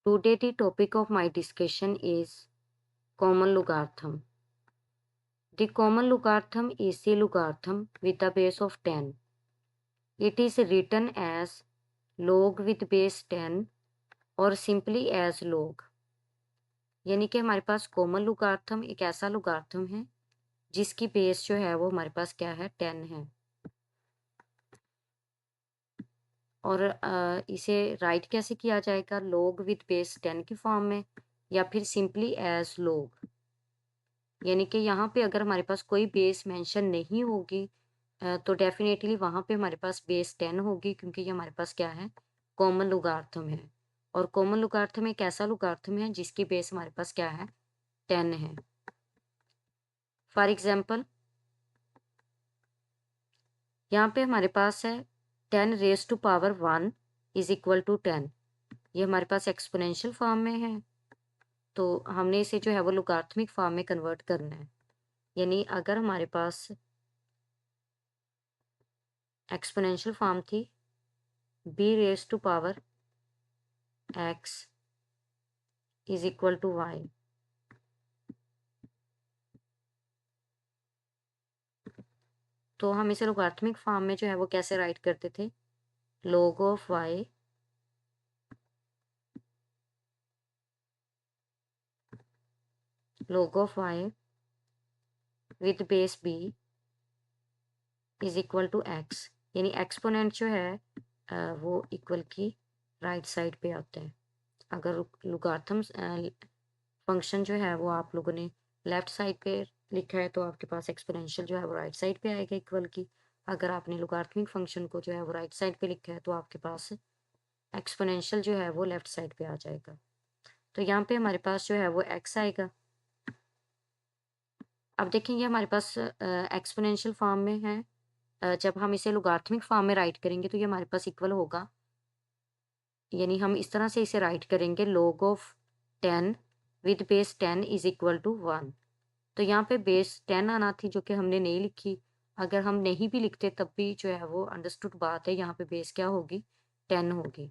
Today the topic of my discussion is common logarithm. The common logarithm is the logarithm with the base of 10. It is written as log with base 10 और simply as log. यानी कि हमारे पास common लोगार्थम एक ऐसा लोगार्थम है जिसकी base जो है वो हमारे पास क्या है 10 है और इसे राइट कैसे किया जाएगा log with base 10 की फॉर्म में या फिर सिंपली एज log। यानी कि यहाँ पे अगर हमारे पास कोई बेस मेंशन नहीं होगी तो डेफिनेटली वहाँ पे हमारे पास बेस 10 होगी क्योंकि ये हमारे पास क्या है कॉमन लोगार्थम है और कॉमन लोगार्थम एक ऐसा लोगार्थम है जिसकी बेस हमारे पास क्या है 10 है। फॉर एग्जाम्पल यहाँ पे हमारे पास है 10 raise to power 1 is equal to 10। ये हमारे पास एक्सपोनेंशियल फॉर्म में है तो हमने इसे जो है वो लोगार्थमिक फॉर्म में कन्वर्ट करना है। यानी अगर हमारे पास एक्सपोनेंशियल फॉर्म थी b raise to power x is equal to y, तो हम इसे लोगारिथमिक फॉर्म में जो है वो कैसे राइट करते थे log of y with base b is equal to x। यानी एक्सपोनेंट जो है वो इक्वल की राइट साइड पे आता है। अगर लोगारिथम फंक्शन जो है वो आप लोगों ने लेफ्ट साइड पे लिखा है तो आपके पास एक्सपोनेंशियल जो है वो राइट साइड पे आएगा इक्वल की। अगर आपने लोगारिथमिक फंक्शन को जो है वो राइट साइड पे लिखा है तो आपके पास एक्सपोनेंशियल जो है वो लेफ्ट साइड पे आ जाएगा। तो यहाँ पे हमारे पास जो है वो x आएगा। अब देखेंगे हमारे पास एक्सपोनेंशियल फॉर्म में है, जब हम इसे लोगारिथमिक फॉर्म में राइट करेंगे तो ये हमारे पास इक्वल होगा। यानी हम इस तरह से इसे राइट करेंगे log of 10 with base 10 is equal to 1। तो यहाँ पे बेस 10 आना थी जो कि हमने नहीं लिखी। अगर हम नहीं भी लिखते तब भी जो है वो अंडरस्टूड बात है, यहाँ पे बेस क्या होगी 10 होगी।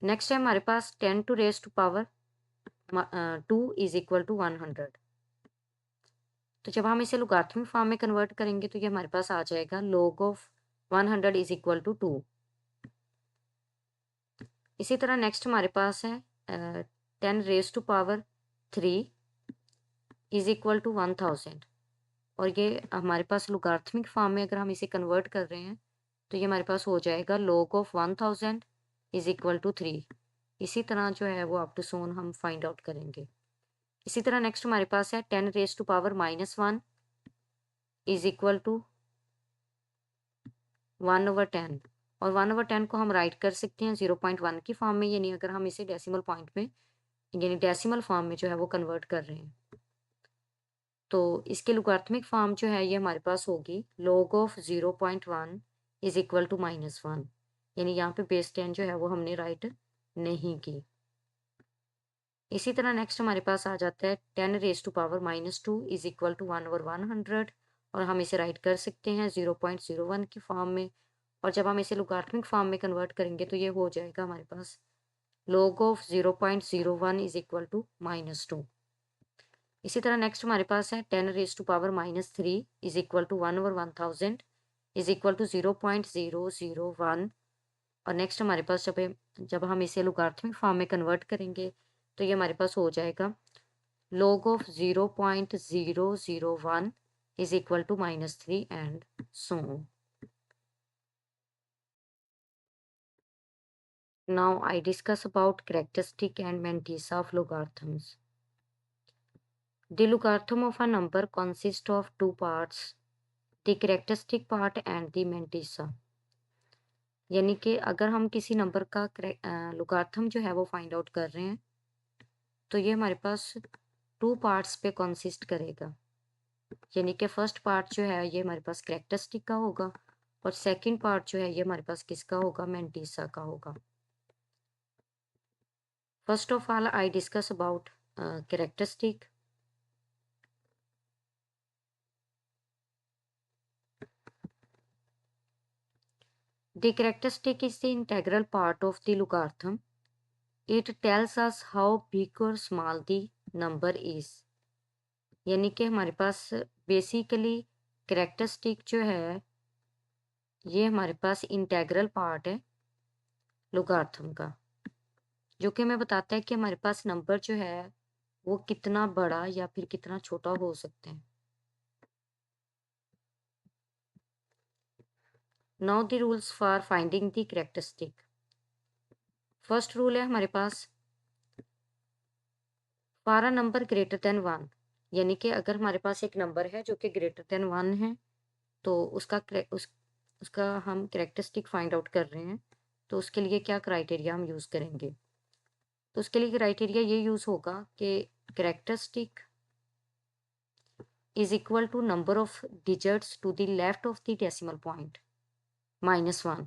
नेक्स्ट है हमारे पास 10 to raise to power 2 is equal to 100। तो जब हम इसे लोगारिथमिक फॉर्म में कन्वर्ट करेंगे तो ये हमारे पास आ जाएगा log of 100 is equal to 2। इसी तरह नेक्स्ट हमारे पास है 10 raise to power 3 is equal to 1000 और ये हमारे पास लोगारिथमिक फॉर्म में अगर हम इसे कन्वर्ट कर रहे हैं तो ये हमारे पास हो जाएगा log of 1000 is equal to 3। इसी तरह जो है वो अप टू सोन हम फाइंड आउट करेंगे। इसी तरह नेक्स्ट हमारे पास है 10 raise to power -1 is equal to 1/10 और 1/10 को हम राइट कर सकते हैं 0.1 की फॉर्म में, यानी अगर हम इसे डेसिमल पॉइंट में यानी डेसिमल फॉर्म में जो है वो कन्वर्ट कर रहे हैं तो इसके लोगारिथमिक फॉर्म जो है ये हमारे पास होगी log of 0.1 is equal to -1। यानी यहाँ पे बेस 10 जो है वो हमने राइट नहीं की। इसी तरह नेक्स्ट हमारे पास आ जाता है 10 raise to power -2 is equal to 1/100 और हम इसे राइट कर सकते हैं 0.01 की फॉर्म में और जब हम इसे लोगारिथमिक फॉर्म में कन्वर्ट करेंगे तो ये हो जाएगा हमारे पास log of 0.01 is equal to -2। इसी तरह नेक्स्ट हमारे पास है 10 raise to power -3 is equal to 1/1000 is equal to 0.001 और नेक्स्ट हमारे पास जब हम इसे लोगारिथमिक फॉर्म में कन्वर्ट करेंगे तो ये हमारे पास हो जाएगा log of 0.001 is equal to -3 and so on. Now I discuss about characteristic and mantissa of logarithms. The logarithm of a number consists of two parts, the characteristic part and the mantissa. यानी कि अगर हम किसी number का logarithm जो है वो find out कर रहे हैं तो ये हमारे पास 2 पार्ट्स पे कंसिस्ट करेगा। यानी कि फर्स्ट पार्ट जो है ये हमारे पास कैरेक्टरिस्टिक का होगा और सेकंड पार्ट जो है ये हमारे पास किसका होगा मैंटीसा का होगा। First of all I discuss about characteristic. The characteristic is the integral part of the logarithm. It tells us how big or small the number is. यानी कि हमारे पास बेसिकली करेक्टरिस्टिक जो है ये हमारे पास इंटेग्रल पार्ट है लोगार्थम का, जो कि हमें बताता है कि हमारे पास नंबर जो है वो कितना बड़ा या फिर कितना छोटा हो सकते हैं। Now the rules for finding the characteristic. First rule है हमारे पास for a number greater than 1, यानी कि अगर हमारे पास एक नंबर है जो कि ग्रेटर देन 1 है तो उसका हम करेक्टरिस्टिक फाइंड आउट कर रहे हैं, तो उसके लिए क्या क्राइटेरिया हम यूज़ करेंगे। तो उसके लिए क्राइटेरिया ये यूज़ होगा कि characteristic is equal to number of digits to the left of the decimal point -1,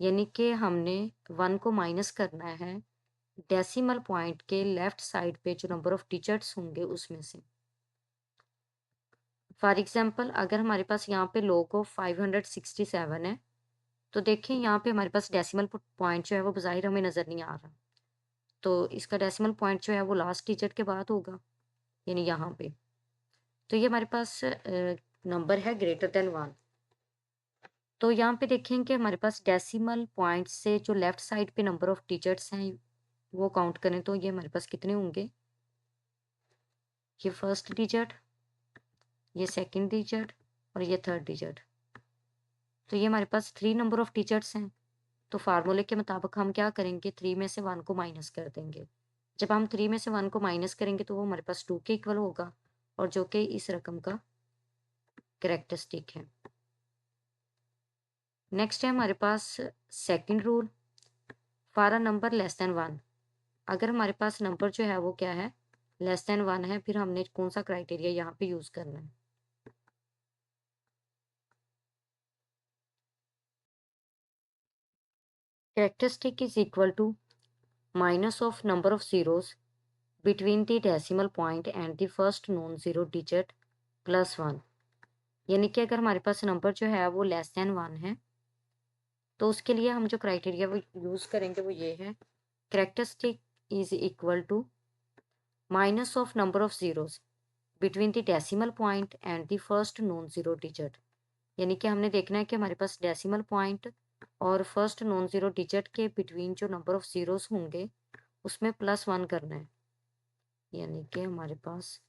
यानी कि हमने 1 को माइनस करना है डेसिमल पॉइंट के लेफ्ट साइड पे जो नंबर ऑफ डिजिट्स होंगे उसमें से। फॉर एग्जांपल अगर हमारे पास यहाँ पे लॉग ऑफ 567 है तो देखिए यहाँ पे हमारे पास डेसिमल पॉइंट जो है वो बज़ाहिर हमें नज़र नहीं आ रहा, तो इसका डेसिमल पॉइंट जो है वो लास्ट डिजिट के बाद होगा, यानी यहाँ पे। तो ये हमारे पास नंबर है ग्रेटर देन 1। तो यहाँ पे देखें कि हमारे पास डेसिमल पॉइंट से जो लेफ्ट साइड पे नंबर ऑफ डिजिट्स हैं वो काउंट करें तो ये हमारे पास कितने होंगे। ये फर्स्ट डिजिट, ये सेकंड डिजिट और ये थर्ड डिजिट। तो ये हमारे पास 3 नंबर ऑफ डिजिट्स हैं। तो फार्मूले के मुताबिक हम क्या करेंगे, 3 में से 1 को माइनस कर देंगे। जब हम 3 में से 1 को माइनस करेंगे तो वो हमारे पास 2 के इक्वल होगा, और जो कि इस रकम का करेक्टरिस्टिक है। नेक्स्ट है हमारे पास second rule for a number less than 1। अगर हमारे पास नंबर जो है वो क्या है, लेस देन 1 है, फिर हमने कौन सा क्राइटेरिया यहाँ पे यूज़ करना है। Characteristic is equal to minus of number of zeros between the decimal point and the first non zero digit +1, यानी कि अगर हमारे पास नंबर जो है वो लेस देन 1 है तो उसके लिए हम जो क्राइटेरिया वो यूज़ करेंगे वो ये है, characteristic is equal to minus of number of zeros between the decimal point and the first non zero digit, यानी कि हमने देखना है कि हमारे पास डेसिमल पॉइंट और फर्स्ट नॉन जीरो डिजिट के बिटवीन जो नंबर ऑफ जीरोस होंगे उसमें +1 करना है, यानी कि हमारे पास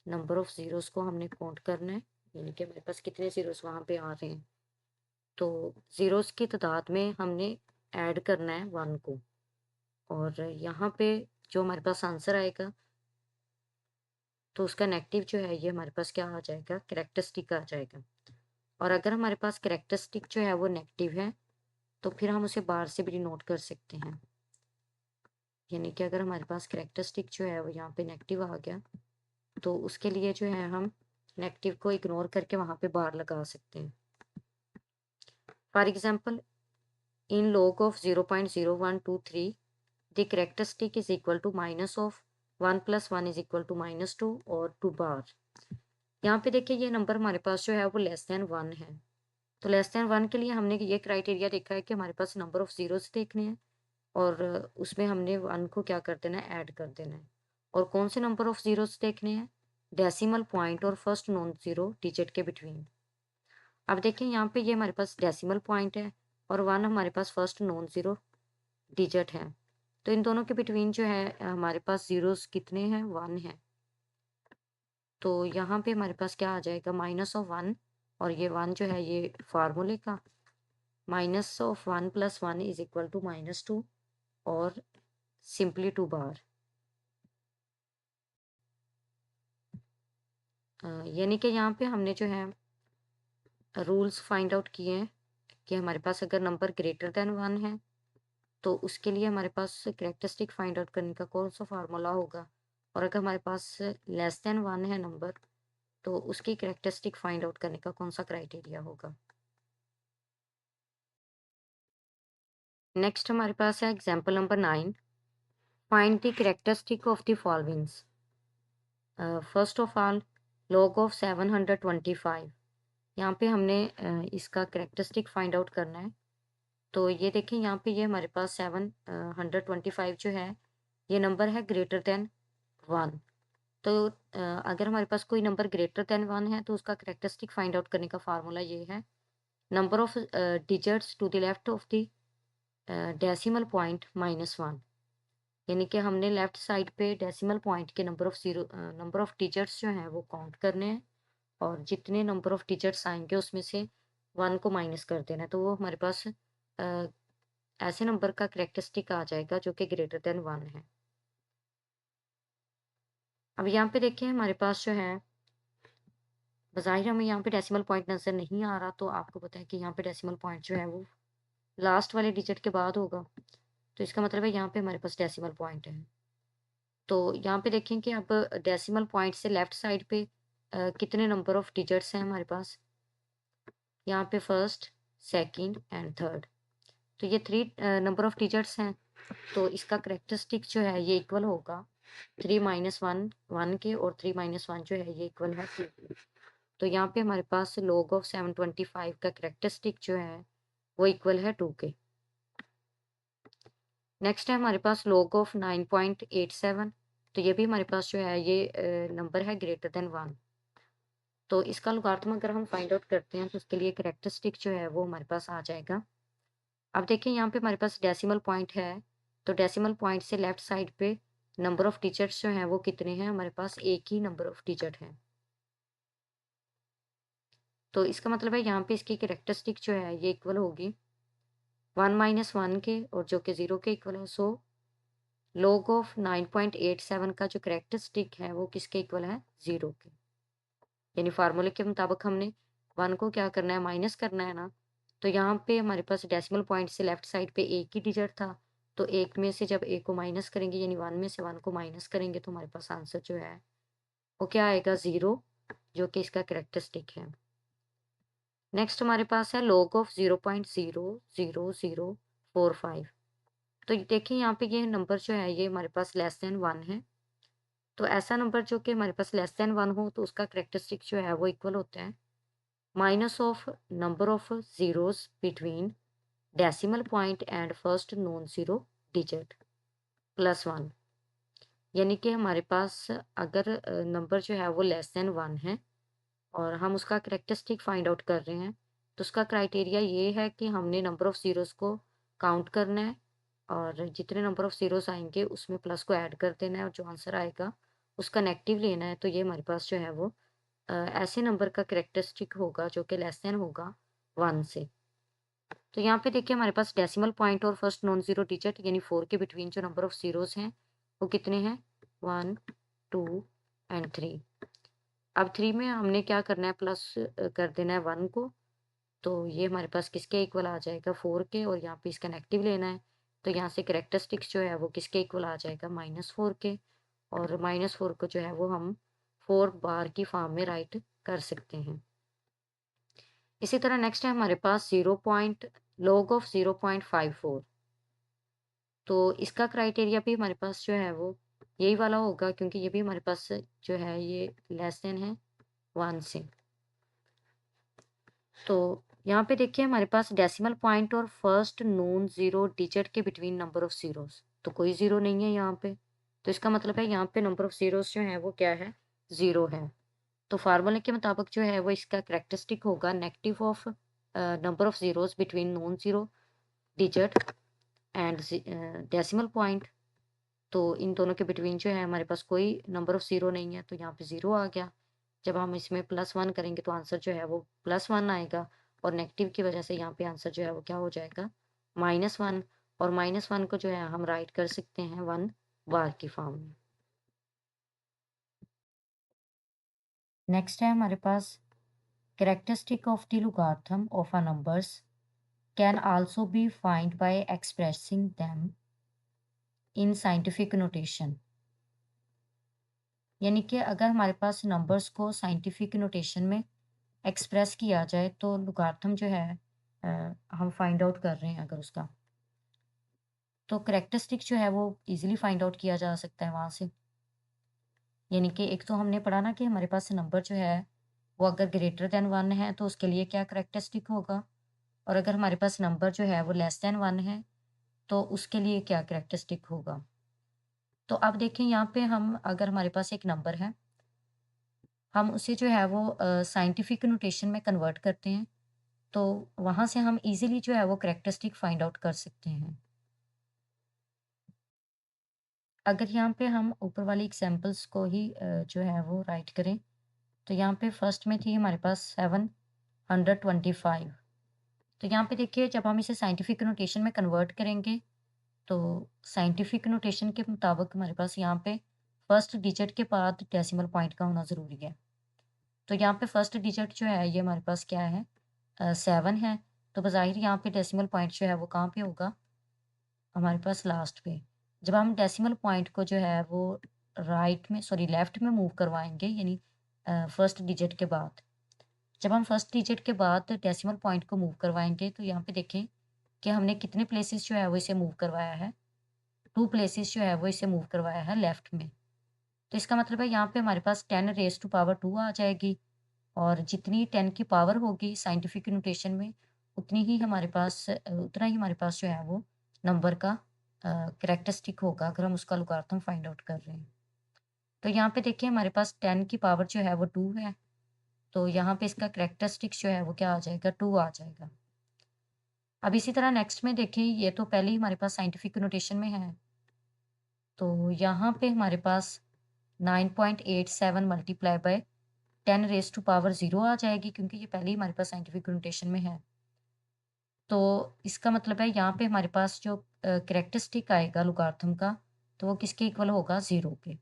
नंबर ऑफ जीरोस को हमने काउंट करना है, यानी कि हमारे पास कितने जीरोस वहाँ पे आ रहे हैं। तो जीरोस की तादाद में हमने ऐड करना है 1 को, और यहाँ पे जो हमारे पास आंसर आएगा तो उसका नेगेटिव जो है ये हमारे पास क्या आ जाएगा, करेक्टरिस्टिक आ जाएगा। और अगर हमारे पास करेक्टरिस्टिक जो है वो नेगेटिव है तो फिर हम उसे बाहर से भी डिनोट कर सकते हैं, यानी कि अगर हमारे पास करेक्टरिस्टिक जो है वो यहाँ पे नेगेटिव आ गया तो उसके लिए जो है हम नेगेटिव को इग्नोर करके वहाँ पे बार लगा सकते हैं। For example in log of 0.0123 the characteristic is equal to minus of 1 plus 1 is equal to -2 और 2 बार। यहाँ पे देखिए ये नंबर हमारे पास जो है वो लेस देन 1 है, तो लेस देन 1 के लिए हमने ये क्राइटेरिया देखा है कि हमारे पास नंबर ऑफ जीरोस देखने हैं और उसमें हमने 1 को क्या कर देना है, ऐड कर देना है। और कौन से नंबर ऑफ जीरोस देखने हैं, डेसिमल पॉइंट और फर्स्ट नॉन जीरो डिजिट के बिटवीन। अब देखिए यहाँ पे ये हमारे पास डेसिमल पॉइंट है और 1 हमारे पास फर्स्ट नॉन जीरो डिजिट है, तो इन दोनों के बिटवीन जो है हमारे पास जीरोस कितने हैं, 1 है। तो यहाँ पे हमारे पास क्या आ जाएगा, -1, और ये 1 जो है ये फार्मूले का -1 + 1 इज इक्वल टू -2 और सिंपली 2 बार। यानी कि यहाँ पे हमने जो है रूल्स फाइंड आउट किए हैं कि हमारे पास अगर नंबर ग्रेटर देन 1 है तो उसके लिए हमारे पास करेक्टरिस्टिक फाइंड आउट करने का कौन सा फार्मूला होगा, और अगर हमारे पास लेस देन 1 है नंबर तो उसकी करेक्टरिस्टिक फाइंड आउट करने का कौन सा क्राइटेरिया होगा। नेक्स्ट हमारे पास है example number 9, find the characteristic of the followings. First of all log of 725, यहाँ पे हमने इसका करेक्टरिस्टिक फाइंड आउट करना है। तो ये देखिए यहाँ पे ये हमारे पास 725 जो है ये नंबर है ग्रेटर देन 1। तो अगर हमारे पास कोई नंबर ग्रेटर देन 1 है तो उसका कैरेक्टरिस्टिक फाइंड आउट करने का फार्मूला ये है, number of digits to the left of the decimal point -1। यानी कि हमने लेफ्ट साइड पे डेसिमल पॉइंट के नंबर ऑफ डिजिट्स जो हैं वो काउंट करने हैं, और जितने नंबर ऑफ डिजिट्स आएंगे उसमें से 1 को माइनस कर देना है, तो वो हमारे पास ऐसे नंबर का कैरेक्टरिस्टिक आ जाएगा जो कि ग्रेटर देन 1 है। अब यहाँ पे देखिए हमारे पास जो है बज़ाहिर हमें यहाँ पे डेसिमल पॉइंट नज़र नहीं आ रहा, तो आपको पता है कि यहाँ पे डेसिमल पॉइंट जो है वो लास्ट वाले डिजिट के बाद होगा, तो इसका मतलब है यहाँ पे हमारे पास डेसिमल पॉइंट है। तो यहाँ पे देखें कि अब डेसिमल पॉइंट से लेफ्ट साइड पे कितने नंबर ऑफ डिजिट्स हैं हमारे पास, यहाँ पे फर्स्ट, सेकंड एंड थर्ड, तो ये 3 नंबर ऑफ डिजिट्स हैं। तो इसका कैरेक्टरिस्टिक जो है ये इक्वल होगा 3 माइनस 1 1 के, और 3 माइनस 1 जो है ये इक्वल है 2। तो यहाँ पे हमारे पास log ऑफ 725 का कैरेक्टरिस्टिक जो है वो इक्वल है 2 के। नेक्स्ट है हमारे पास log ऑफ 9.87, तो ये भी हमारे पास जो है ये नंबर है ग्रेटर देन 1। तो इसका लॉगरिथम अगर हम फाइंड आउट करते हैं तो उसके लिए कैरेक्टरिस्टिक जो है वो हमारे पास आ जाएगा। अब देखिए यहाँ पे हमारे पास डेसिमल पॉइंट है, तो डेसिमल पॉइंट से लेफ्ट साइड पे नंबर ऑफ डिजिट्स जो हैं वो कितने हैं, हमारे पास एक ही नंबर ऑफ डिजिट है। तो इसका मतलब है यहाँ पे इसकी कैरेक्टरिस्टिक जो है ये इक्वल होगी 1 माइनस 1 के, और जो कि 0 के इक्वल है। सो log ऑफ 9.87 का जो कैरेक्टरिस्टिक है वो किसके इक्वल है, 0 के। यानी फार्मूले के मुताबिक हमने 1 को क्या करना है, माइनस करना है ना। तो यहाँ पे हमारे पास डेसिमल पॉइंट से लेफ्ट साइड पे एक ही डिजिट था, तो एक में से जब एक को माइनस करेंगे यानी 1 में से 1 को माइनस करेंगे तो हमारे पास आंसर जो है वो क्या आएगा, 0, जो कि इसका कैरेक्टरिस्टिक है। नेक्स्ट हमारे पास है log ऑफ 0.00045। तो देखिए यहाँ पे ये नंबर जो है ये हमारे पास लेस देन 1 है। तो ऐसा नंबर जो कि हमारे पास लेस देन 1 हो तो उसका कैरेक्टरिस्टिक जो है वो इक्वल होता है minus of number of zeros between decimal point and first non zero digit plus 1। यानी कि हमारे पास अगर नंबर जो है वो लेस देन 1 है और हम उसका कैरेक्टरिस्टिक फाइंड आउट कर रहे हैं, तो उसका क्राइटेरिया ये है कि हमने नंबर ऑफ ज़ीरोज़ को काउंट करना है, और जितने नंबर ऑफ ज़ीरोज़ आएँगे उसमें प्लस को ऐड कर देना है, और जो आंसर आएगा उसका नेगेटिव लेना है। तो ये हमारे पास जो है वो ऐसे नंबर का कैरेक्टरिस्टिक होगा जो कि लेस देन होगा 1 से। तो यहाँ पे देखिए हमारे पास डेसिमल पॉइंट और फर्स्ट नॉन ज़ीरो डिजिट यानी 4 के बिटवीन जो नंबर ऑफ ज़ीरोज़ हैं वो कितने हैं, 1, 2 एंड 3। अब 3 में हमने क्या करना है, प्लस कर देना है 1 को, तो ये हमारे पास किसके इक्वल आ जाएगा, 4 के, और यहाँ पे इसका नेगेटिव लेना है। तो यहाँ से कैरेक्टरिस्टिक्स जो है वो किसके इक्वल आ जाएगा, -4 के, और -4 को जो है वो हम 4 बार की फॉर्म में राइट कर सकते हैं। इसी तरह नेक्स्ट है हमारे पास log ऑफ 0.54। तो इसका क्राइटेरिया भी हमारे पास जो है वो यही वाला होगा, क्योंकि ये भी हमारे पास जो है ये लेस देन है 1 से। तो यहाँ पे देखिए हमारे पास डेसिमल पॉइंट और फर्स्ट नॉन ज़ीरो डिजिट के बिटवीन नंबर ऑफ ज़ीरोज़, तो कोई ज़ीरो नहीं है यहाँ पे। तो इसका मतलब है यहाँ पे नंबर ऑफ ज़ीरोज़ जो है वो क्या है, 0 है। तो फार्मूले के मुताबिक जो है वो इसका कैरेक्टरिस्टिक होगा negative of number of zeros between non zero digit and decimal point. तो इन दोनों के बिटवीन जो है हमारे पास कोई नंबर ऑफ ज़ीरो नहीं है, तो यहाँ पे 0 आ गया। जब हम इसमें +1 करेंगे तो आंसर जो है वो +1 आएगा, और नेगेटिव की वजह से यहाँ पे आंसर जो है वो क्या हो जाएगा, -1, और -1 को जो है हम राइट कर सकते हैं 1 बार की फॉर्म में। नेक्स्ट है हमारे पास characteristic of the logarithm of a numbers can also be find by expressing them in scientific notation. यानी कि अगर हमारे पास नंबर्स को साइंटिफिक नोटेशन में एक्सप्रेस किया जाए तो लॉगरिथम जो है हम फाइंड आउट कर रहे हैं अगर उसका, तो कैरेक्टरिस्टिक जो है वो इजीली फाइंड आउट किया जा सकता है वहाँ से। यानी कि एक तो हमने पढ़ा ना कि हमारे पास नंबर जो है वो अगर ग्रेटर देन 1 है तो उसके लिए क्या कैरेक्टरिस्टिक होगा, और अगर हमारे पास नंबर जो है वो लेस देन 1 है तो उसके लिए क्या कैरेक्टरिस्टिक होगा। तो अब देखें यहाँ पे हम अगर हमारे पास एक नंबर है, हम उसे जो है वो साइंटिफिक नोटेशन में कन्वर्ट करते हैं, तो वहाँ से हम ईज़िली जो है वो कैरेक्टरिस्टिक फाइंड आउट कर सकते हैं। अगर यहाँ पे हम ऊपर वाली एग्ज़ाम्पल्स को ही जो है वो राइट करें, तो यहाँ पे फर्स्ट में थी हमारे पास 725। तो यहाँ पे देखिए जब हम इसे साइंटिफिक नोटेशन में कन्वर्ट करेंगे, तो साइंटिफिक नोटेशन के मुताबिक हमारे पास यहाँ पे फर्स्ट डिजिट के बाद डेसिमल पॉइंट का होना ज़रूरी है। तो यहाँ पे फर्स्ट डिजिट जो है ये हमारे पास क्या है 7 है, तो बज़ाहिर यहाँ पे डेसिमल पॉइंट जो है वो कहाँ पे होगा, हमारे पास लास्ट पे। जब हम डेसिमल पॉइंट को जो है वो लेफ्ट में मूव करवाएँगे, यानी फर्स्ट डिजिट के बाद। जब हम फर्स्ट डिजिट के बाद डेसिमल पॉइंट को मूव करवाएँगे, तो यहाँ पे देखें कि हमने कितने प्लेसेस जो है वो इसे मूव करवाया है। 2 प्लेसेस जो है वो इसे मूव करवाया है लेफ्ट में। तो इसका मतलब है यहाँ पे हमारे पास 10 रेज़ टू पावर 2 आ जाएगी, और जितनी 10 की पावर होगी साइंटिफिक नोटेशन में, उतना ही हमारे पास जो है वो नंबर का कैरेक्टरिस्टिक होगा, अगर हम उसका लॉगरिथम फाइंड आउट कर रहे हैं। तो यहाँ पे देखिए हमारे पास 10 की पावर जो है वो 2 है, तो यहाँ पे इसका कैरेक्टरिस्टिक जो है वो क्या आ जाएगा, 2 आ जाएगा। अब इसी तरह नेक्स्ट में देखें, ये तो पहले ही हमारे पास साइंटिफिक नोटेशन में है, तो यहाँ पे हमारे पास 9.87 multiply by 10 raise to power 0 आ जाएगी, क्योंकि ये पहले ही हमारे पास साइंटिफिक नोटेशन में है। तो इसका मतलब है यहाँ पे हमारे पास जो कैरेक्टरिस्टिक आएगा लॉगरिथम का, तो वो किसके इक्वल होगा, 0 के।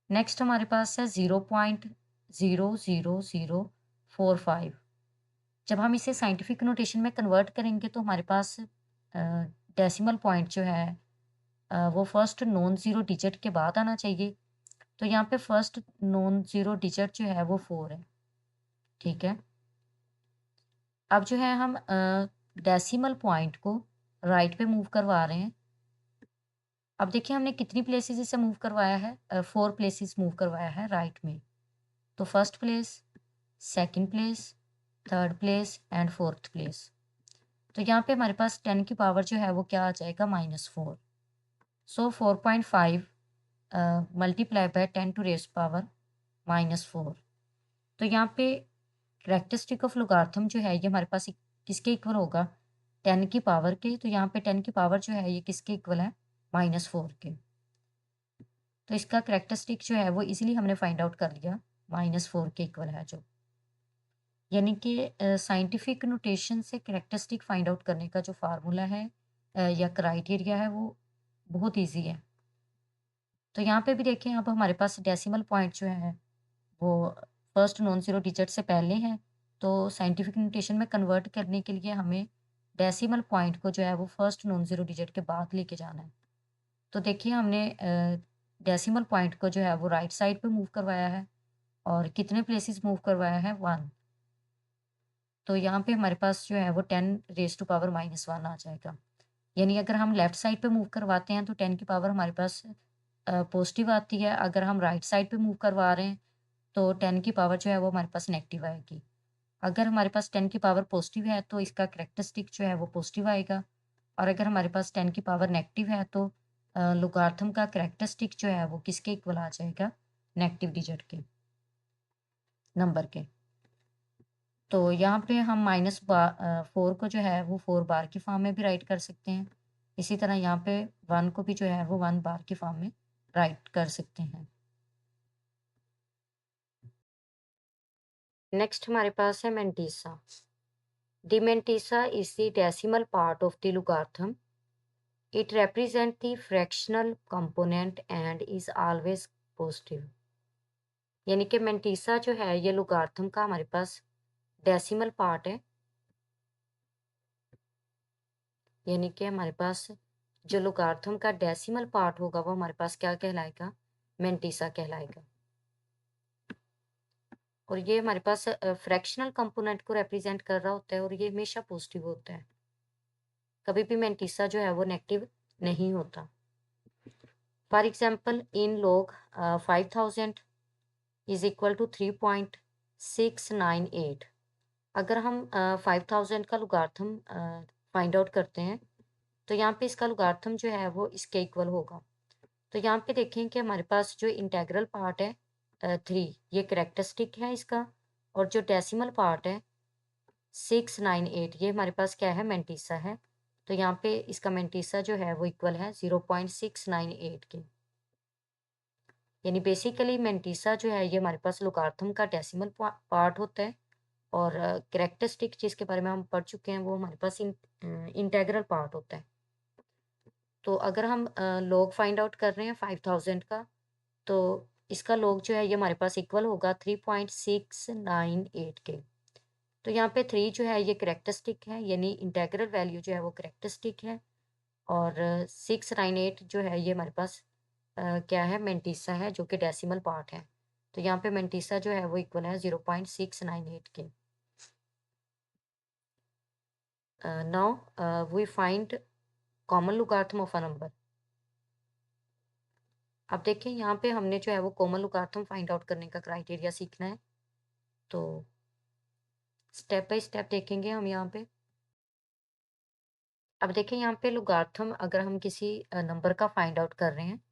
नेक्स्ट हमारे पास है 0.00045। जब हम इसे साइंटिफिक नोटेशन में कन्वर्ट करेंगे, तो हमारे पास डेसिमल पॉइंट जो है वो फर्स्ट नॉन ज़ीरो डिजिट के बाद आना चाहिए। तो यहाँ पे फर्स्ट नॉन ज़ीरो डिजिट जो है वो 4 है, ठीक है। अब जो है हम डेसिमल पॉइंट को राइट पे मूव करवा रहे हैं। अब देखिए हमने कितनी प्लेसेस इसे मूव करवाया है, 4 प्लेसेस मूव करवाया है राइट में। तो first place, second place, third place and fourth place. तो यहाँ पे हमारे पास 10 की पावर जो है वो क्या आ जाएगा, -4। So 4.5 multiply by 10 to raise power -4। तो यहाँ पे कैरेक्टरिस्टिक ऑफ लॉगरिथम जो है ये हमारे पास किसके इक्वल होगा, 10 की पावर के। तो यहाँ पे 10 की पावर जो है ये किसके इक्वल है, -4 के। तो इसका कैरेक्टरिस्टिक जो है वो इजीली हमने फाइंड आउट कर लिया, -4 के इक्वल है जो, यानी कि साइंटिफिक नोटेशन से कैरेक्टरिस्टिक फाइंड आउट करने का जो फार्मूला है या क्राइटेरिया है वो बहुत इजी है। तो यहाँ पे भी देखें, अब हमारे पास डेसिमल पॉइंट जो है वो फर्स्ट नॉन ज़ीरो डिजिट से पहले हैं, तो साइंटिफिक नोटेशन में कन्वर्ट करने के लिए हमें डेसिमल पॉइंट को जो है वो फर्स्ट नॉन ज़ीरो डिजिट के बाद लेके जाना है। तो देखिए हमने डेसिमल पॉइंट को जो है वो राइट साइड पे मूव करवाया है, और कितने प्लेसेस मूव करवाया है, 1। तो यहाँ पे हमारे पास जो है वो 10 रेज़ टू पावर -1 आ जाएगा। यानी अगर हम लेफ्ट साइड पे मूव करवाते हैं तो 10 की पावर हमारे पास पॉजिटिव आती है। अगर हम राइट साइड पे मूव करवा रहे हैं तो 10 की पावर जो है वो हमारे पास नेगेटिव आएगी। अगर हमारे पास 10 की पावर पॉजिटिव है तो इसका कैरेक्टरिस्टिक जो है वो पॉजिटिव आएगा, और अगर हमारे पास 10 की पावर नेगेटिव है तो लॉगरिथम का कैरेक्टरिस्टिक जो है वो किसके इक्वल आ जाएगा, नेगेटिव डिजिट के, नंबर के। तो यहाँ पे हम -4 को जो है वो 4 बार की फॉर्म में भी राइट कर सकते हैं। इसी तरह यहाँ पे 1 को भी जो है वो 1 बार की फॉर्म में राइट कर सकते हैं। नेक्स्ट हमारे पास है mantissa. The mantissa is the decimal part of the logarithm. It represent the fractional component and is always positive। यानी कि मेंटिसा जो है ये लॉगरिथम का हमारे पास डेसिमल पार्ट है, यानी कि हमारे पास जो लॉगरिथम का डेसिमल पार्ट होगा वो हमारे पास क्या कहलाएगा, मेंटिसा कहलाएगा। और ये हमारे पास फ्रैक्शनल कंपोनेंट को रिप्रेजेंट कर रहा होता है, और ये हमेशा पॉजिटिव होता है, कभी भी मेंटिसा जो है वो नेगेटिव नहीं होता। For example in log 5000 is equal to 3.698। अगर हम 5000 का लॉगरिथम फाइंड आउट करते हैं, तो यहाँ पे इसका लॉगरिथम जो है वो इसके इक्वल होगा। तो यहाँ पे देखें कि हमारे पास जो इंटेग्रल पार्ट है 3, ये कैरेक्टरिस्टिक है इसका, और जो डेसिमल पार्ट है 698, ये हमारे पास क्या है, मेंटिसा है। तो यहाँ पे इसका मेंटिसा जो है वो इक्वल है 0.698 के। यानी बेसिकली मेंटिसा जो है ये हमारे पास लॉगरिथम का डेसिमल पार्ट होता है, और कैरेक्टरिस्टिक जिसके बारे में हम पढ़ चुके हैं वो हमारे पास इंटेग्रल पार्ट होता है। तो अगर हम लॉग फाइंड आउट कर रहे हैं 5000 का, तो इसका लॉग जो है ये हमारे पास इक्वल होगा 3.698 के। तो यहाँ पे 3 जो है ये कैरेक्टरिस्टिक है, यानी इंटेग्रल वैल्यू जो है वो कैरेक्टरिस्टिक है, और 698 जो है ये हमारे पास क्या है, मेंटिसा है, जो कि डेसिमल पार्ट है। तो यहाँ पे मेंटिसा जो है वो इक्वल है 0.698 के। Now we find common logarithm of a number. अब देखिए यहाँ पे हमने जो है वो कॉमन लॉगरिथम फाइंड आउट करने का क्राइटेरिया सीखना है। तो स्टेप बाय स्टेप देखेंगे हम यहाँ पे। अब देखिए यहाँ पे लॉगरिथम अगर हम किसी नंबर का फाइंड आउट कर रहे हैं,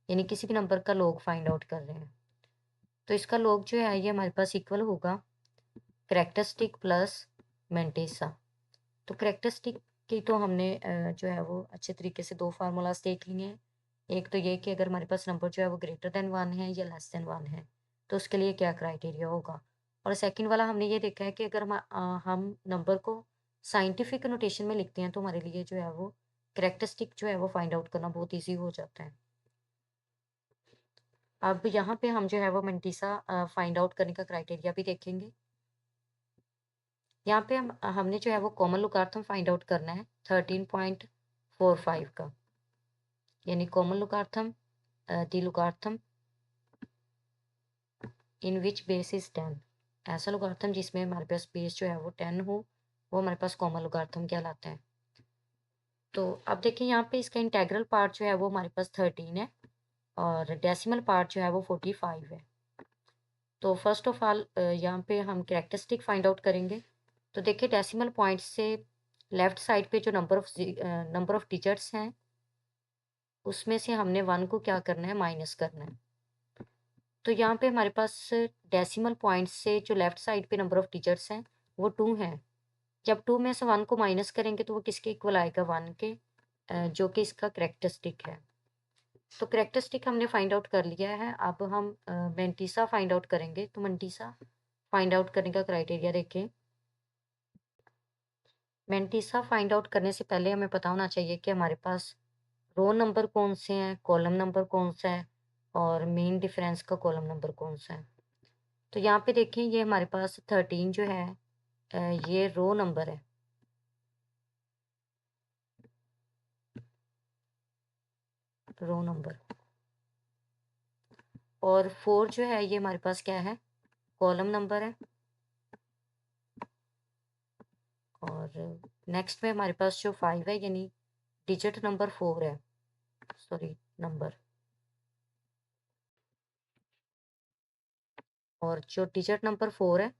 यानी किसी भी नंबर का लॉग फाइंड आउट कर रहे हैं, तो इसका लॉग जो है ये हमारे पास इक्वल होगा कैरेक्टरिस्टिक प्लस मेंटिसा। तो कैरेक्टरिस्टिक की तो हमने जो है वो अच्छे तरीके से दो फार्मूलाज देख लिए हैं। एक तो ये कि अगर हमारे पास नंबर जो है वो ग्रेटर देन 1 है या लेस देन 1 है, तो उसके लिए क्या क्राइटेरिया होगा। और सेकंड वाला हमने ये देखा है कि अगर हम नंबर को साइंटिफिक नोटेशन में लिखते हैं, तो हमारे लिए जो है वो कैरेक्टरिस्टिक जो है वो फाइंड आउट करना बहुत ईजी हो जाता है। अब यहाँ पे हम जो है वो मेंटिसा फाइंड आउट करने का क्राइटेरिया भी देखेंगे। यहाँ पे हमने जो है वो कॉमन लॉगरिथम फाइंड आउट करना है 13.45 का, यानी common logarithm the logarithm in which base is 10। ऐसा लॉगरिथम जिसमें हमारे पास बेस जो है वो 10 हो, वो हमारे पास कॉमन लॉगरिथम कहलाता है। तो अब देखिए यहाँ पे इसका इंटेग्रल पार्ट जो है वो हमारे पास 13 है, और डेसिमल पार्ट जो है वो 45 है। तो फर्स्ट ऑफ ऑल यहाँ पे हम कैरेक्टरिस्टिक फाइंड आउट करेंगे। तो देखिए डेसिमल पॉइंट से लेफ्ट साइड पे जो नंबर ऑफ डिजिट्स हैं, उसमें से हमने 1 को क्या करना है, माइनस करना है। तो यहाँ पे हमारे पास डेसिमल पॉइंट से जो लेफ्ट साइड पे नंबर ऑफ डिजिट्स हैं वो 2 हैं। जब 2 में से 1 को माइनस करेंगे तो वो किसके इक्वल आएगा, 1 के, जो कि इसका कैरेक्टरिस्टिक है। तो कैरेक्टरिस्टिक हमने फाइंड आउट कर लिया है। अब हम मेंटिसा फाइंड आउट करेंगे। तो मेंटिसा फाइंड आउट करने का क्राइटेरिया देखें। मेंटिसा फाइंड आउट करने से पहले हमें पता होना चाहिए कि हमारे पास रो नंबर कौन से हैं, कॉलम नंबर कौन सा है, और मीन डिफरेंस का कॉलम नंबर कौन सा है। तो यहाँ पे देखें, ये हमारे पास 13 जो है ये रो नंबर है, रो नंबर, और 4 जो है ये हमारे पास क्या है, कॉलम नंबर है। और नेक्स्ट में हमारे पास जो 5 है, यानी डिजिट नंबर 4 है, सॉरी नंबर, और जो डिजिट नंबर 4 है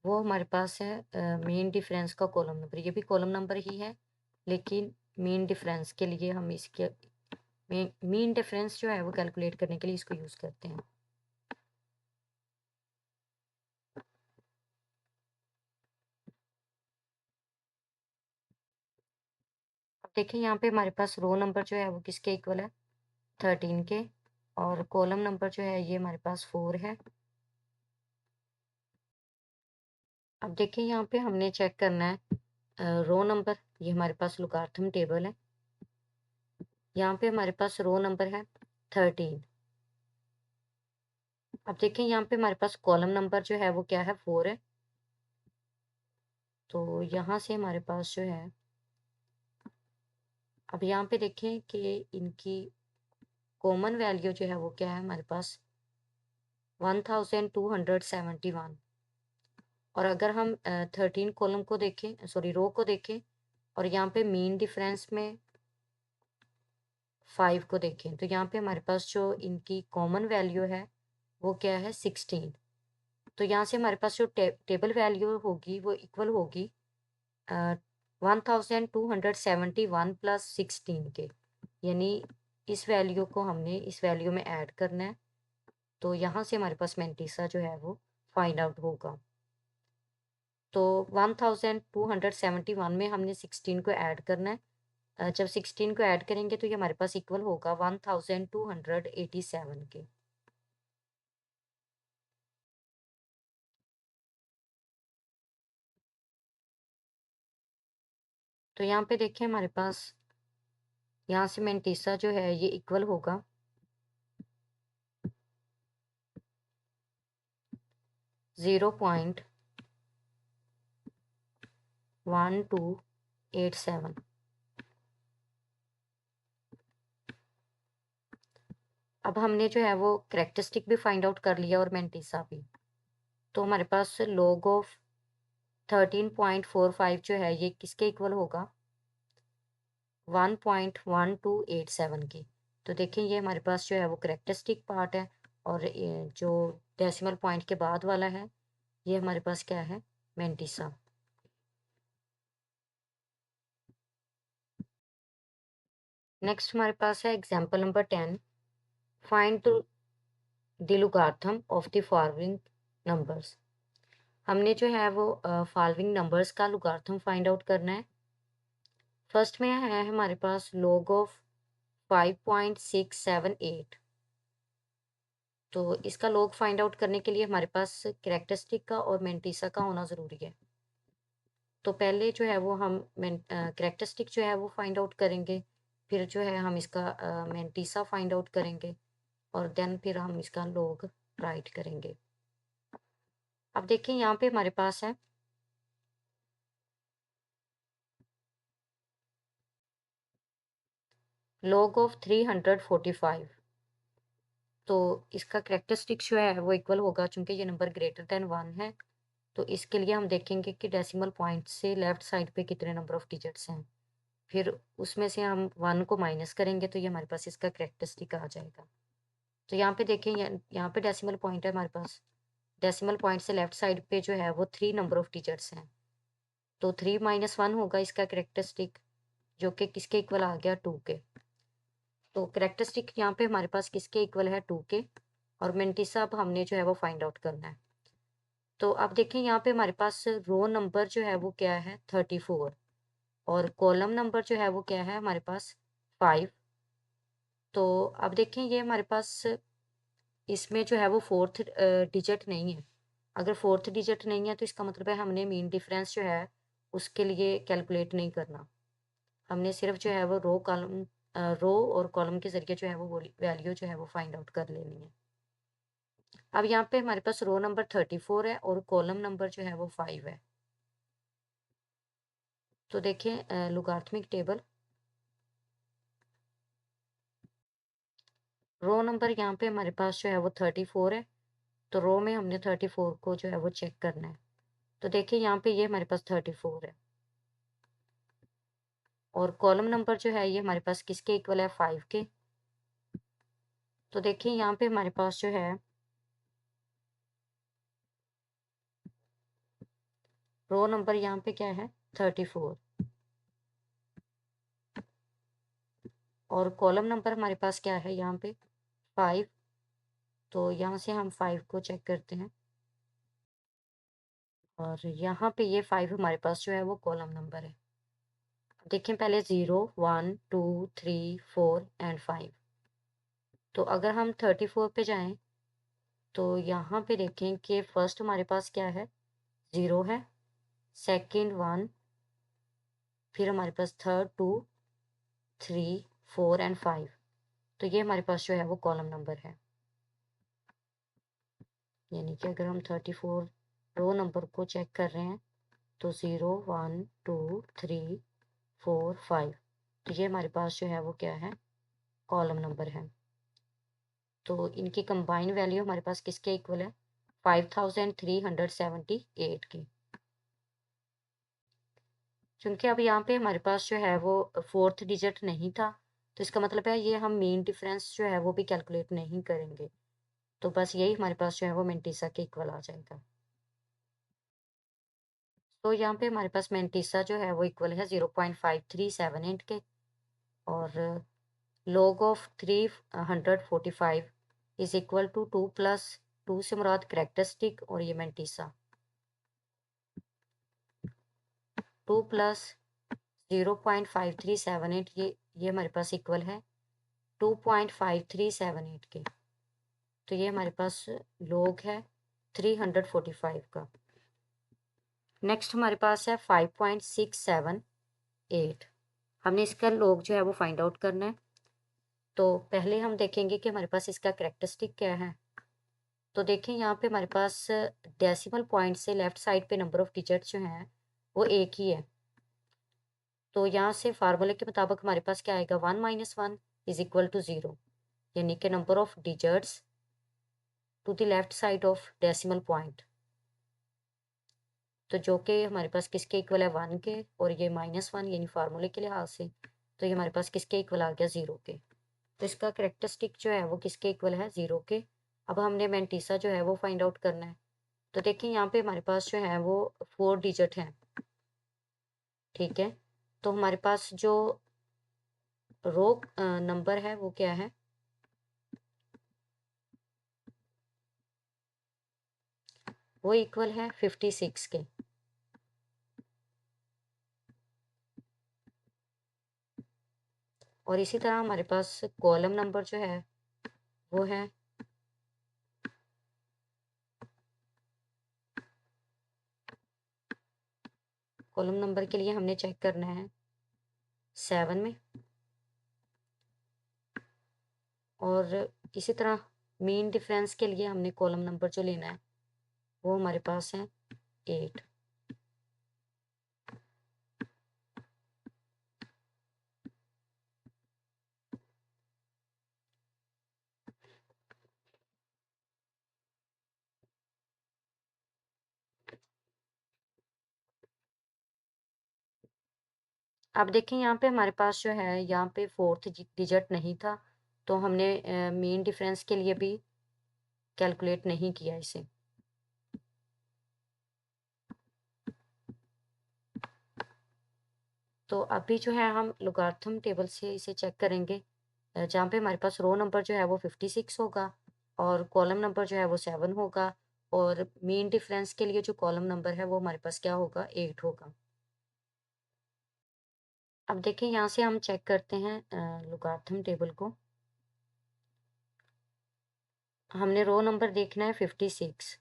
वो हमारे पास है मेन डिफरेंस का कॉलम नंबर। ये भी कॉलम नंबर ही है, लेकिन मेन डिफरेंस के लिए हम इसके मीन डिफरेंस जो है वो कैलकुलेट करने के लिए इसको यूज़ करते हैं। अब देखिए यहाँ पे हमारे पास रो नंबर जो है वो किसके इक्वल है, 13 के, और कॉलम नंबर जो है ये हमारे पास 4 है। अब देखिए यहाँ पे हमने चेक करना है रो नंबर, ये हमारे पास लॉगरिथम टेबल है। यहाँ पे हमारे पास रो नंबर है 13। अब देखिए यहाँ पे हमारे पास कॉलम नंबर जो है वो क्या है, 4 है। तो यहाँ से हमारे पास जो है, अब यहाँ पे देखें कि इनकी कॉमन वैल्यू जो है वो क्या है हमारे पास, 1271। और अगर हम 13 कॉलम को देखें, सॉरी रो को देखें, और यहाँ पे मीन डिफरेंस में 5 को देखें, तो यहाँ पे हमारे पास जो इनकी कॉमन वैल्यू है वो क्या है, 16। तो यहाँ से हमारे पास जो टेबल वैल्यू होगी वो इक्वल होगी 1271 प्लस 16 के, यानी इस वैल्यू को हमने इस वैल्यू में ऐड करना है। तो यहाँ से हमारे पास मैंटीसा जो है वो फाइंड आउट होगा। तो 1271 में हमने 16 को ऐड करना है। जब 16 को ऐड करेंगे तो ये हमारे पास इक्वल होगा 1287 के। तो यहाँ पे देखें हमारे पास यहाँ से मैंटीसा जो है ये इक्वल होगा 0.1287। अब हमने जो है वो करेक्टरिस्टिक भी फाइंड आउट कर लिया और मैंटीसा भी। तो हमारे पास लॉग ऑफ 13.45 जो है ये किसके इक्वल होगा 1.1287 की। तो देखें ये हमारे पास जो है वो करेक्टरिस्टिक पार्ट है, और ये जो डेसिमल पॉइंट के बाद वाला है ये हमारे पास क्या है मैंटीसा। नेक्स्ट हमारे पास है example number 10। Find the logarithm of the following numbers. हमने जो है वो फॉलोइंग नंबर्स का लॉगरिथम फाइंड आउट करना है। फर्स्ट में है हमारे पास लॉग ऑफ 5.678। तो इसका लॉग फाइंड आउट करने के लिए हमारे पास कैरेक्टरिस्टिक का और मैंटीसा का होना ज़रूरी है। तो पहले जो है वो हम कैरेक्टरिस्टिक जो है वो फाइंड आउट करेंगे, फिर जो है हम इसका मैंटीसा फाइंड आउट करेंगे, और देन फिर हम इसका लॉग राइट करेंगे। अब देखिए यहाँ पे हमारे पास है लॉग ऑफ 345। तो इसका कैरेक्टरिस्टिक जो है वो इक्वल होगा, चूंकि ये नंबर ग्रेटर देन 1 है। तो इसके लिए हम देखेंगे कि डेसिमल पॉइंट से लेफ्ट साइड पे कितने नंबर ऑफ डिजिट्स हैं, फिर उसमें से हम 1 को माइनस करेंगे तो ये हमारे पास इसका कैरेक्टरिस्टिक आ जाएगा। तो यहाँ पे देखें यहाँ पे डेसिमल पॉइंट है हमारे पास। डेसिमल पॉइंट से लेफ्ट साइड पे जो है वो 3 नंबर ऑफ डिजिट्स हैं। तो 3 - 1 होगा इसका कैरेक्टरिस्टिक, जो कि किसके इक्वल आ गया 2 के। तो कैरेक्टरिस्टिक यहाँ पे हमारे पास किसके इक्वल है 2 के, और मैंटीसा अब हमने जो है वो फाइंड आउट करना है। तो अब देखें यहाँ पे हमारे पास रो नंबर जो है वो क्या है 34, और कॉलम नंबर जो है वो क्या है हमारे पास 5। तो अब देखें ये हमारे पास इसमें जो है वो फोर्थ डिजिट नहीं है। अगर फोर्थ डिजिट नहीं है तो इसका मतलब है हमने मीन डिफरेंस जो है उसके लिए कैलकुलेट नहीं करना। हमने सिर्फ जो है वो रो और कॉलम के ज़रिए जो है वो वैल्यू जो है वो फाइंड आउट कर लेनी है। अब यहाँ पे हमारे पास रो नंबर 34 है और कॉलम नंबर जो है वो 5 है। तो देखें लॉगरिथमिक टेबल, रो नंबर यहाँ पे हमारे पास जो है वो 34 है। तो रो में हमने 34 को जो है वो चेक करना है। तो देखिए यहाँ पे ये हमारे पास 34 है, और कॉलम नंबर जो है ये हमारे पास किसके इक्वल है 5 के। तो देखिए यहाँ पे हमारे पास जो है रो नंबर यहाँ पे क्या है 34, और कॉलम नंबर हमारे पास क्या है यहाँ पे 5। तो यहाँ से हम 5 को चेक करते हैं, और यहाँ पे ये 5 हमारे पास जो है वो कॉलम नंबर है। देखें पहले 0 1 2 3 4 एंड 5। तो अगर हम 34 पे जाएं तो यहाँ पे देखें कि फर्स्ट हमारे पास क्या है 0 है, सेकंड 1, फिर हमारे पास थर्ड 2 3 4 एंड 5। तो ये हमारे पास जो है वो कॉलम नंबर है। यानी कि अगर हम 34 रो नंबर को चेक कर रहे हैं तो 0 1 2 3 4 5। तो ये हमारे पास जो है वो क्या है कॉलम नंबर है। तो इनकी कंबाइन वैल्यू हमारे पास किसके इक्वल है 5378 की। क्योंकि अब यहाँ पे हमारे पास जो है वो फोर्थ डिजिट नहीं था, तो इसका मतलब है ये हम मीन डिफरेंस जो है वो भी कैलकुलेट नहीं करेंगे। तो बस यही हमारे पास जो है वो मेंटिसा के इक्वल आ जाएगा। तो यहाँ पे हमारे पास मेंटिसा जो है वो इक्वल है 0.5378 के, और log of 345 is equal to 2 से मुराद करेक्टरिस्टिक और ये मेंटिसा 2 प्लस 0.5378 ये हमारे पास इक्वल है 2.5378 के। तो ये हमारे पास log है 345 का। नेक्स्ट हमारे पास है 5.678। हमने इसका log जो है वो फाइंड आउट करना है। तो पहले हम देखेंगे कि हमारे पास इसका करेक्टरिस्टिक क्या है। तो देखें यहाँ पे हमारे पास डेसिमल पॉइंट से लेफ्ट साइड पे नंबर ऑफ डिजिट जो हैं वो एक ही है। तो यहाँ से फार्मूले के मुताबिक हमारे पास क्या आएगा, 1 - 1 इज इक्वल टू 0, यानी कि number of digits to the left side of decimal point. तो जो कि हमारे पास किसके इक्वल है, 1 के, और ये -1 यानी फार्मूले के लिहाज से तो ये हमारे पास किसके इक्वल आ गया, 0 के। तो इसका करेक्टरिस्टिक जो है वो किसके इक्वल है, 0 के। अब हमने मेंटिसा जो है वो फाइंड आउट करना है। तो देखिए यहाँ पे हमारे पास जो है वो 4 डिजिट हैं, ठीक है। तो हमारे पास जो रो नंबर है वो क्या है, वो इक्वल है 56 के। और इसी तरह हमारे पास कॉलम नंबर जो है वो है कॉलम नंबर के लिए हमने चेक करना है 7 में। और इसी तरह मीन डिफरेंस के लिए हमने कॉलम नंबर जो लेना है वो हमारे पास है 8। अब देखें यहाँ पे हमारे पास जो है यहाँ पे फोर्थ डिजिट नहीं था, तो हमने मीन डिफरेंस के लिए भी कैलकुलेट नहीं किया इसे। तो अभी जो है हम लोगारिथम टेबल से इसे चेक करेंगे, जहाँ पे हमारे पास रो नंबर जो है वो 56 होगा और कॉलम नंबर जो है वो 7 होगा, और मीन डिफरेंस के लिए जो कॉलम नंबर है वो हमारे पास क्या होगा, 8 होगा। अब देखिए यहाँ से हम चेक करते हैं लोगारिथम टेबल को। हमने रो नंबर देखना है 56,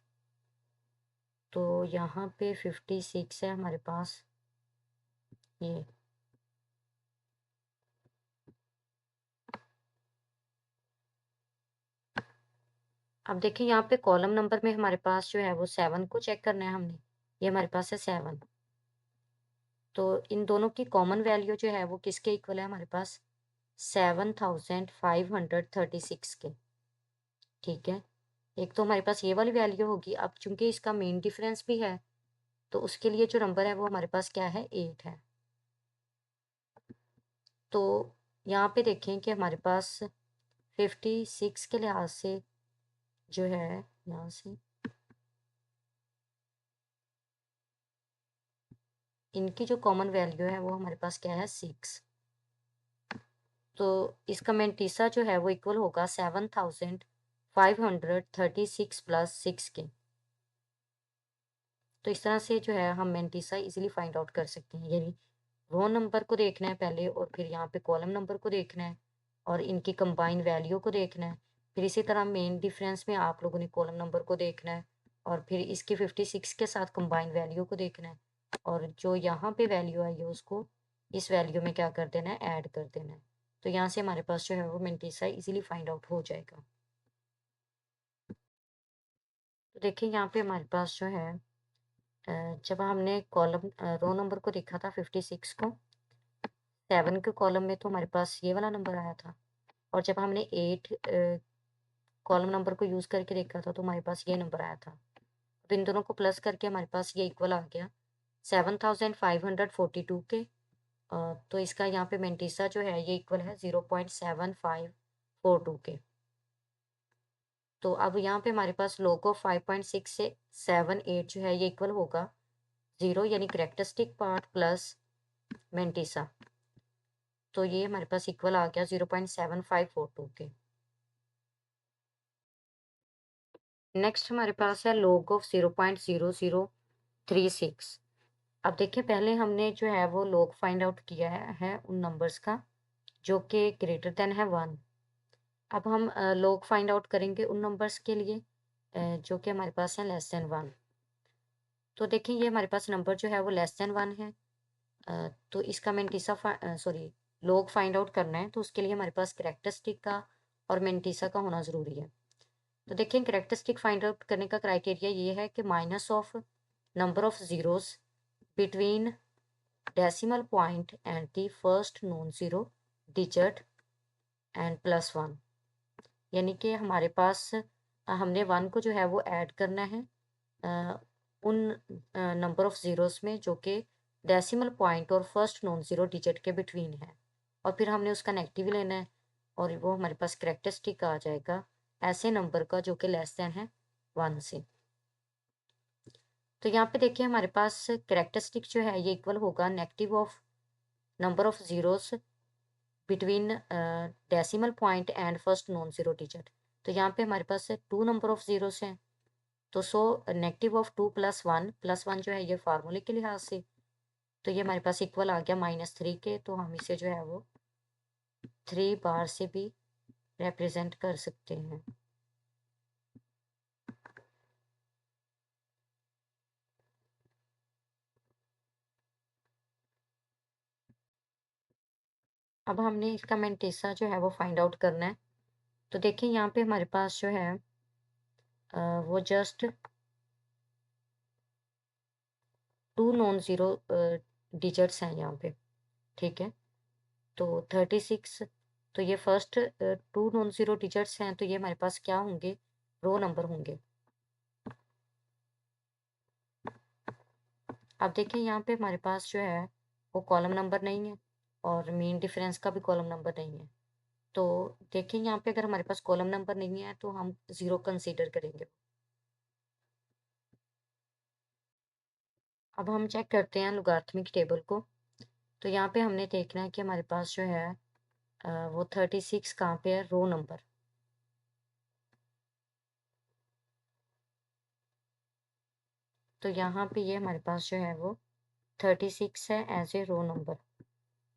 तो यहाँ पे 56 है हमारे पास ये। अब देखिए यहाँ पे कॉलम नंबर में हमारे पास जो है वो 7 को चेक करना है हमने। ये हमारे पास है 7। तो इन दोनों की कॉमन वैल्यू जो है वो किसके इक्वल है हमारे पास, 7536 के, ठीक है। एक तो हमारे पास ये वाली वैल्यू होगी। अब चूंकि इसका मेन डिफरेंस भी है तो उसके लिए जो नंबर है वो हमारे पास क्या है, 8 है। तो यहाँ पे देखें कि हमारे पास 56 के लिहाज से जो है यहाँ से इनकी जो कॉमन वैल्यू है वो हमारे पास क्या है, 6। तो इसका मेंटिसा जो है वो इक्वल होगा 7536 प्लस 6 के। तो इस तरह से जो है हम मेंटिसा इजीली फाइंड आउट कर सकते हैं, यानी रो नंबर को देखना है पहले और फिर यहाँ पे कॉलम नंबर को देखना है और इनकी कंबाइन वैल्यू को देखना है। फिर इसी तरह मेन डिफरेंस में आप लोगों ने कॉलम नंबर को देखना है और फिर इसकी 56 के साथ कंबाइन वैल्यू को देखना है, और जो यहाँ पे वैल्यू आई है उसको इस वैल्यू में क्या कर देना है, ऐड कर देना है। तो यहाँ से हमारे पास जो है वो मेंटिसा इजीली फाइंड आउट हो जाएगा। तो देखिए यहाँ पे हमारे पास जो है जब हमने कॉलम रो नंबर को देखा था 56 को, 7 के कॉलम में तो हमारे पास ये वाला नंबर आया था, और जब हमने 8 कॉलम नंबर को यूज़ करके देखा था तो हमारे पास ये नंबर आया था। तो इन दोनों को प्लस करके हमारे पास ये इक्वल आ गया 7542 के। तो इसका यहाँ पे मेंटिसा जो है ये इक्वल है 0.7542 के। तो अब यहाँ पे हमारे पास log ऑफ 5.6 से 7.8 जो है ये इक्वल होगा 0 यानी करेक्टरिस्टिक पार्ट प्लस मेंटिसा। तो ये हमारे पास इक्वल आ गया 0.7542 के। नेक्स्ट हमारे पास है log ऑफ 0.0036। अब देखिए पहले हमने जो है वो log फाइंड आउट किया है उन नंबर्स का जो कि ग्रेटर देन है 1। अब हम log फाइंड आउट करेंगे उन नंबर्स के लिए जो कि हमारे पास है लेस देन 1। तो देखिए ये हमारे पास नंबर जो है वो लेस देन 1 है। तो इसका log फाइंड आउट करना है तो उसके लिए हमारे पास करेक्टरिस्टिक का और मेंटिसा का होना ज़रूरी है। तो देखिए करेक्टरिस्टिक फाइंड आउट करने का क्राइटेरिया ये है कि minus of number of zeros between decimal point and the first non zero digit and +1। यानी कि हमारे पास हमने 1 को जो है वो ऐड करना है अ, उन नंबर ऑफ ज़ीरोस में जो कि डेसिमल पॉइंट और फर्स्ट नॉन ज़ीरो डिजिट के बिटवीन है, और फिर हमने उसका नेगेटिव लेना है और वो हमारे पास करेक्टरिस्टिक आ जाएगा ऐसे नंबर का जो कि लेस देन है 1 से। तो यहाँ पे देखिए हमारे पास करेक्टरिस्टिक जो है ये इक्वल होगा negative of number of zeros between decimal point and first non zero digit. तो यहाँ पे हमारे पास 2 नंबर ऑफ ज़ीरोस हैं, तो नेगेटिव ऑफ 2 प्लस वन जो है ये फार्मूले के लिहाज से, तो ये हमारे पास इक्वल आ गया -3 के। तो हम इसे जो है वो 3 बार से भी रिप्रेजेंट कर सकते हैं। अब हमने इसका मेंटेसा जो है वो फाइंड आउट करना है। तो देखिए यहाँ पे हमारे पास जो है वो जस्ट 2 नॉन ज़ीरो डिजिट्स हैं यहाँ पे, ठीक है। तो 36, तो ये फर्स्ट 2 नॉन ज़ीरो डिजिट्स हैं, तो ये हमारे पास क्या होंगे, रो नंबर होंगे। अब देखिए यहाँ पे हमारे पास जो है वो कॉलम नंबर नहीं है और मीन डिफरेंस का भी कॉलम नंबर नहीं है। तो देखिए यहाँ पे अगर हमारे पास कॉलम नंबर नहीं है तो हम 0 कंसीडर करेंगे। अब हम चेक करते हैं लॉगरिथमिक टेबल को। तो यहाँ पे हमने देखना है कि हमारे पास जो है वो 36 कहाँ पे है, रो नंबर। तो यहाँ पे ये हमारे पास जो है वो 36 है एज ए रो नंबर।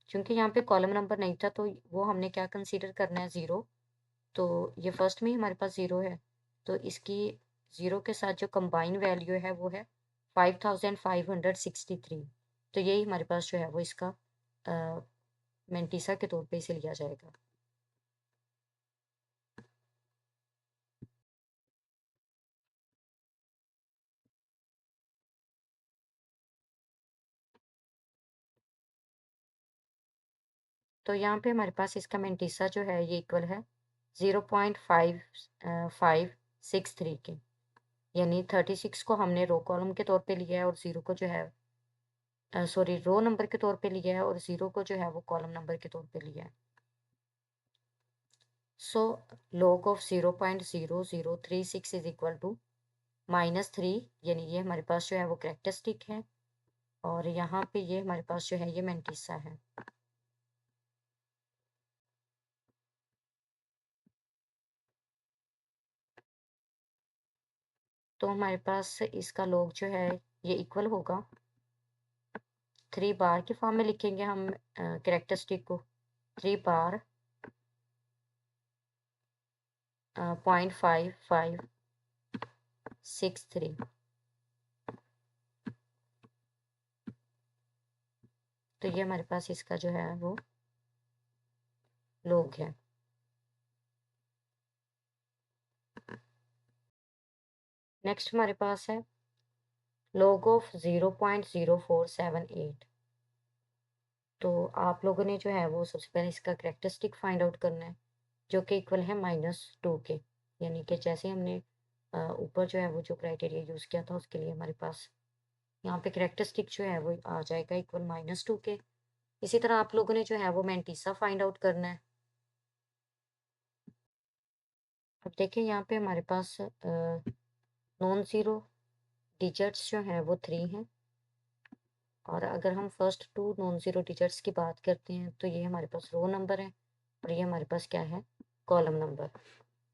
क्योंकि यहाँ पे कॉलम नंबर नहीं था तो वो हमने क्या कंसीडर करना है, 0। तो ये फर्स्ट में ही हमारे पास 0 है, तो इसकी 0 के साथ जो कंबाइन वैल्यू है वो है 5563। तो यही हमारे पास जो है वो इसका मेंटिसा के तौर पे इसे लिया जाएगा। तो यहाँ पे हमारे पास इसका मेंटिसा जो है ये इक्वल है 0.5563 के। यानी 36 को हमने रो कॉलम के तौर पे लिया है और 0 को जो है रो नंबर के तौर पे लिया है और 0 को जो है वो कॉलम नंबर के तौर पे लिया है। So log of 0.0036 is equal to -3, यानी ये हमारे पास जो है वो करेक्टरिस्टिक है और यहाँ पे ये हमारे पास जो है ये मेंटिसा है। तो हमारे पास इसका log जो है ये इक्वल होगा 3 बार के फॉर्म में लिखेंगे हम करेक्टरिस्टिक को, 3 बार 0.5563। तो ये हमारे पास इसका जो है वो log है। नेक्स्ट हमारे पास है log ऑफ 0.0478। तो आप लोगों ने जो है वो सबसे पहले इसका करेक्टरिस्टिक फाइंड आउट करना है जो कि इक्वल है -2 के। यानी कि जैसे हमने ऊपर जो है वो जो क्राइटेरिया यूज़ किया था उसके लिए हमारे पास यहाँ पे करेक्टरिस्टिक जो है वो आ जाएगा इक्वल -2 के। इसी तरह आप लोगों ने जो है वो मेंटिसा फाइंड आउट करना है। अब देखिए यहाँ पे हमारे पास नॉन ज़ीरो डिजिट्स जो हैं वो 3 हैं, और अगर हम फर्स्ट 2 नॉन ज़ीरो डिजिट्स की बात करते हैं तो ये हमारे पास रो नंबर है और ये हमारे पास क्या है, कॉलम नंबर।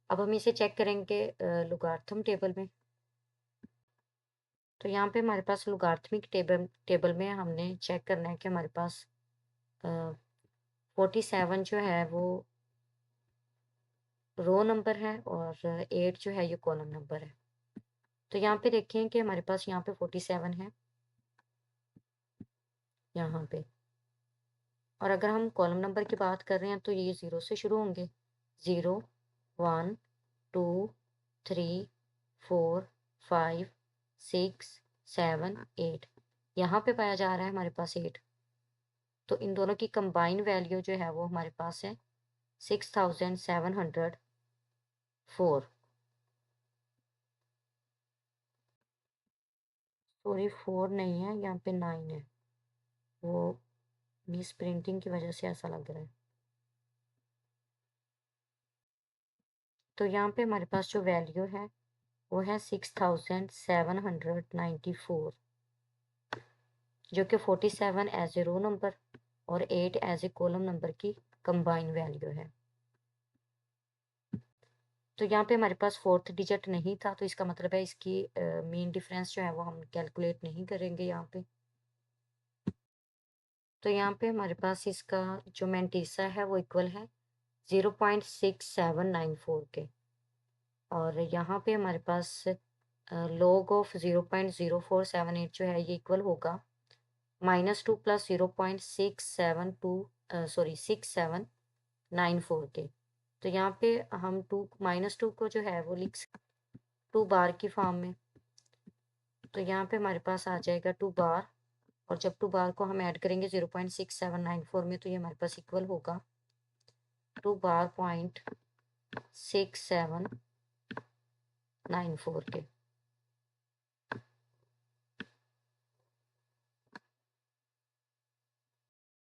अब हम इसे चेक करेंगे लॉगरिथम टेबल में। तो यहाँ पे हमारे पास लॉगरिथमिक टेबल में हमने चेक करना है कि हमारे पास 47 जो है वो रो नंबर है और 8 जो है ये कॉलम नंबर है। तो यहाँ पे देखें कि हमारे पास यहाँ पे 47 है यहाँ पे, और अगर हम कॉलम नंबर की बात कर रहे हैं तो ये 0 से शुरू होंगे। 0 1 2 3 4 5 6 7 8, यहाँ पे पाया जा रहा है हमारे पास 8। तो इन दोनों की कंबाइन वैल्यू जो है वो हमारे पास है 6704। सॉरी 4 नहीं है, यहाँ पे 9 है, वो मिस प्रिंटिंग की वजह से ऐसा लग रहा है। तो यहाँ पे हमारे पास जो वैल्यू है वो है 6794, जो कि 47 एज ए रो नंबर और 8 एज ए कॉलम नंबर की कंबाइन वैल्यू है। तो यहाँ पे हमारे पास फोर्थ डिजिट नहीं था, तो इसका मतलब है इसकी मीन डिफरेंस जो है वो हम कैलकुलेट नहीं करेंगे यहाँ पे। तो यहाँ पे हमारे पास इसका जो मैंटीसा है वो इक्वल है 0.6794 के, और यहाँ पे हमारे पास लॉग ऑफ 0.0478 जो है ये इक्वल होगा -2 + 0.6794 के। तो यहाँ पे हम -2 को जो है वो लिख 2 बार की फॉर्म में। तो यहाँ पे हमारे पास आ जाएगा 2 बार, और जब 2 बार को हम ऐड करेंगे 0.6794 में तो ये हमारे पास इक्वल होगा 2 बार .6794 के।